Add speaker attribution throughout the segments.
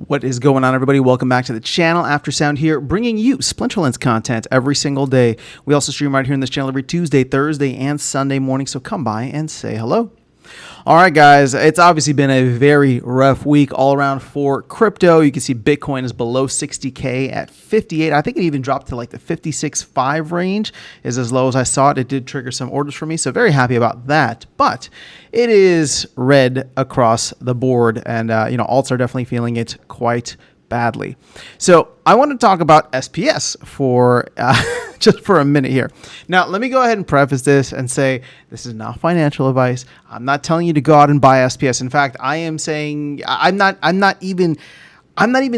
Speaker 1: What is going on, everybody? Welcome back to the channel. Aftersound here, bringing you Splinterlands content every single day. We also stream right here in this channel every Tuesday, Thursday, and Sunday morning, so come by and say hello. All right, guys, it's obviously been a very rough week all around for crypto. You can see Bitcoin is below 60K at 58. I think it even dropped to like the 56.5 range is as low as I saw it. It did trigger some orders for me, so very happy about that. But it is red across the board, and alts are definitely feeling it quite badly. So I want to talk about SPS for just for a minute here. Now, let me go ahead and preface this and say this is not financial advice. I'm not telling you to go out and buy SPS. In fact, I am saying I'm not even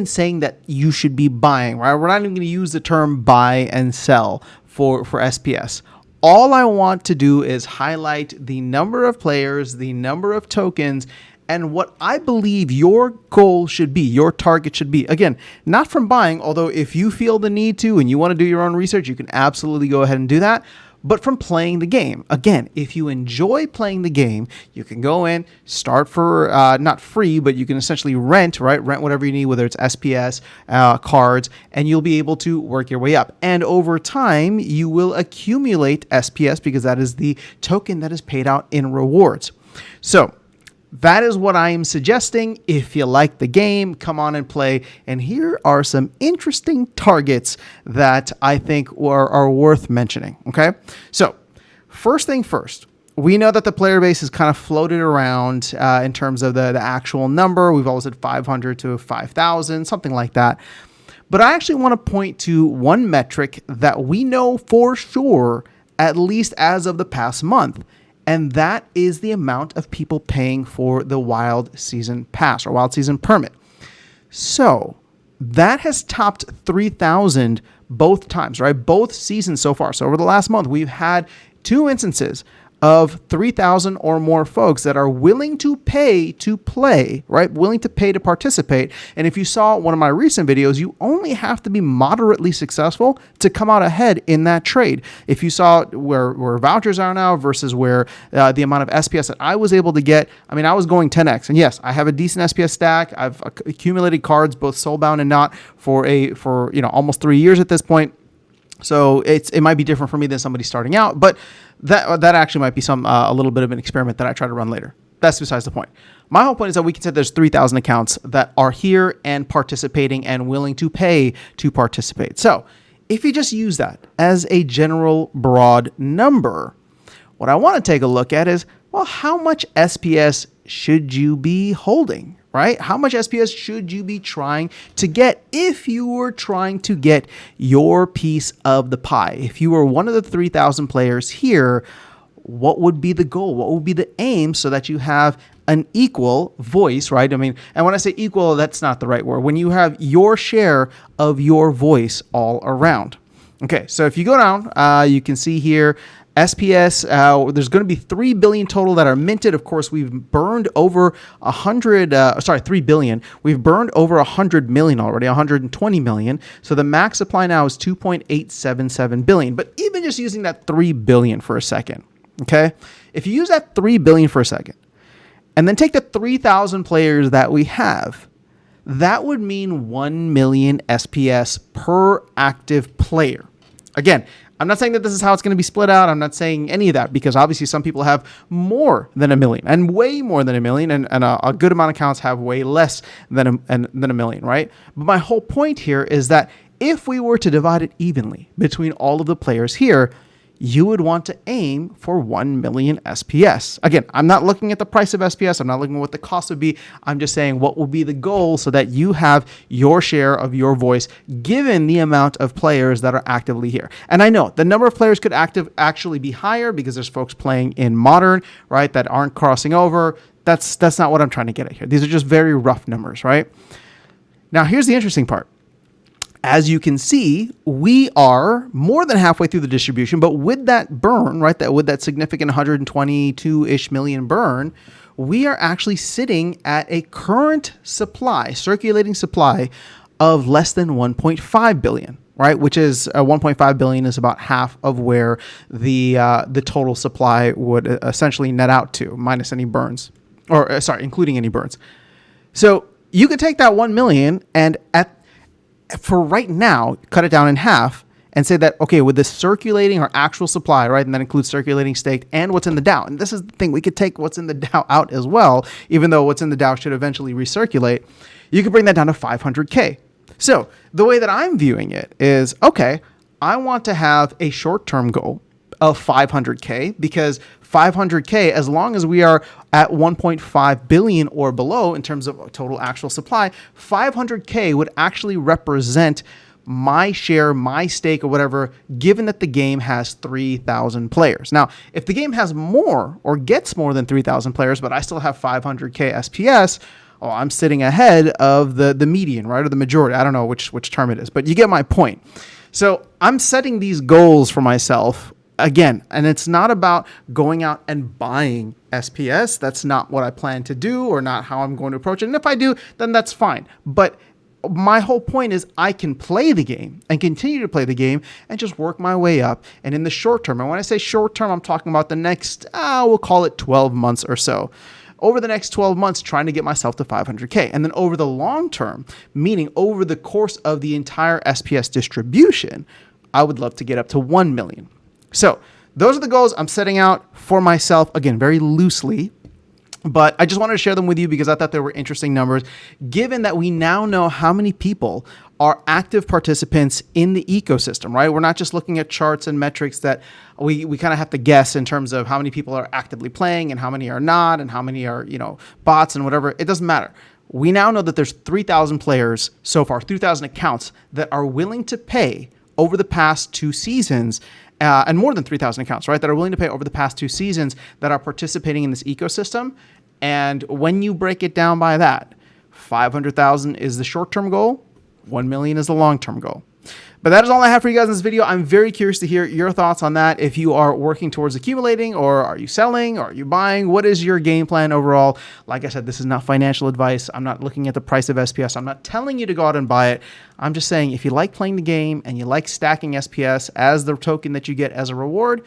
Speaker 1: saying that you should be buying, right? We're not even going to use the term buy and sell for SPS. All I want to do is highlight the number of players, the number of tokens, and what I believe your goal should be, your target should be. Again, not from buying, although if you feel the need to and you want to do your own research, you can absolutely go ahead and do that, but from playing the game. Again, if you enjoy playing the game, you can go in, start for not free, but you can essentially rent, right? Rent whatever you need, whether it's SPS, cards, and you'll be able to work your way up. And over time, you will accumulate SPS because that is the token that is paid out in rewards. So that is what I am suggesting. If you like the game, come on and play. And here are some interesting targets that I think are worth mentioning. Okay. So first thing first, we know that the player base is kind of floated around in terms of the actual number. We've always said 500 to 5,000, something like that. But I actually want to point to one metric that we know for sure, at least as of the past month. And that is the amount of people paying for the Wild Season Pass or Wild Season Permit. So that has topped 3,000 both times, right? Both seasons so far. So over the last month, we've had two instances of 3,000 or more folks that are willing to pay to play, right? Willing to pay to participate. And if you saw one of my recent videos, you only have to be moderately successful to come out ahead in that trade. If you saw where vouchers are now versus where the amount of SPS that I was able to get, I mean, I was going 10x. And yes, I have a decent SPS stack. I've accumulated cards, both soulbound and not, for almost 3 years at this point. So it might be different for me than somebody starting out, but that actually might be a little bit of an experiment that I try to run later. That's besides the point. My whole point is that we can say there's 3,000 accounts that are here and participating and willing to pay to participate. So if you just use that as a general broad number, what I want to take a look at is, well, how much SPS should you be holding, right? How much SPS should you be trying to get if you were trying to get your piece of the pie? If you were one of the 3,000 players here, what would be the goal? What would be the aim so that you have an equal voice, right? I mean, and when I say equal, that's not the right word. When you have your share of your voice all around. Okay, so if you go down, you can see here, SPS, there's going to be 3 billion total that are minted. Of course, we've burned over 3 billion. We've burned over 100 million already, 120 million. So the max supply now is 2.877 billion. But even just using that 3 billion for a second, okay? If you use that 3 billion for a second, and then take the 3,000 players that we have, that would mean 1 million SPS per active player. Again, I'm not saying that this is how it's going to be split out. I'm not saying any of that because obviously some people have more than a million and way more than a million, and a good amount of accounts have way less than a million, right? But my whole point here is that if we were to divide it evenly between all of the players here, you would want to aim for 1 million SPS. Again, I'm not looking at the price of SPS. I'm not looking at what the cost would be. I'm just saying what will be the goal so that you have your share of your voice given the amount of players that are actively here. And I know the number of players could actually be higher because there's folks playing in Modern, right, that aren't crossing over. That's not what I'm trying to get at here. These are just very rough numbers, right? Now, here's the interesting part. As you can see, we are more than halfway through the distribution, but with that burn, right, with that significant 122-ish million burn, we are actually sitting at a current supply, circulating supply of less than 1.5 billion, right? Which is 1.5 billion is about half of where the total supply would essentially net out to, minus any burns, or including any burns. So you could take that 1 million and for right now, cut it down in half and say that, okay, with the circulating or actual supply, right? And that includes circulating staked and what's in the DAO. And this is the thing, we could take what's in the DAO out as well, even though what's in the DAO should eventually recirculate. You could bring that down to 500K. So the way that I'm viewing it is, okay, I want to have a short-term goal of 500K because 500K, as long as we are at 1.5 billion or below in terms of total actual supply, 500K would actually represent my share, my stake or whatever, given that the game has 3,000 players. Now, if the game has more or gets more than 3,000 players, but I still have 500K SPS, oh, I'm sitting ahead of the median, right? Or the majority. I don't know which term it is, but you get my point. So I'm setting these goals for myself again, and it's not about going out and buying SPS. That's not what I plan to do or not how I'm going to approach it. And if I do, then that's fine. But my whole point is I can play the game and continue to play the game and just work my way up. And in the short term, and when I say short term, I'm talking about the next, we'll call it 12 months or so. Over the next 12 months, trying to get myself to 500K. And then over the long term, meaning over the course of the entire SPS distribution, I would love to get up to 1 million. So those are the goals I'm setting out for myself, again, very loosely. But I just wanted to share them with you because I thought they were interesting numbers, given that we now know how many people are active participants in the ecosystem, right? We're not just looking at charts and metrics that we kind of have to guess in terms of how many people are actively playing and how many are not and how many are, bots and whatever. It doesn't matter. We now know that there's 3,000 players so far, 3,000 accounts that are willing to pay over the past 2 seasons. And more than 3,000 accounts, right, that are willing to pay over the past 2 seasons that are participating in this ecosystem. And when you break it down by that, 500,000 is the short-term goal, 1 million is the long-term goal. But that is all I have for you guys in this video. I'm very curious to hear your thoughts on that. If you are working towards accumulating, or are you selling, or are you buying? What is your game plan overall? Like I said, this is not financial advice. I'm not looking at the price of SPS. I'm not telling you to go out and buy it. I'm just saying if you like playing the game and you like stacking SPS as the token that you get as a reward,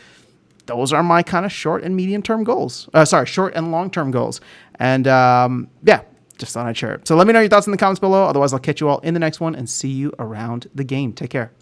Speaker 1: those are my kind of short and medium term goals. Short and long term goals. And just thought I'd share it. So let me know your thoughts in the comments below. Otherwise, I'll catch you all in the next one and see you around the game. Take care.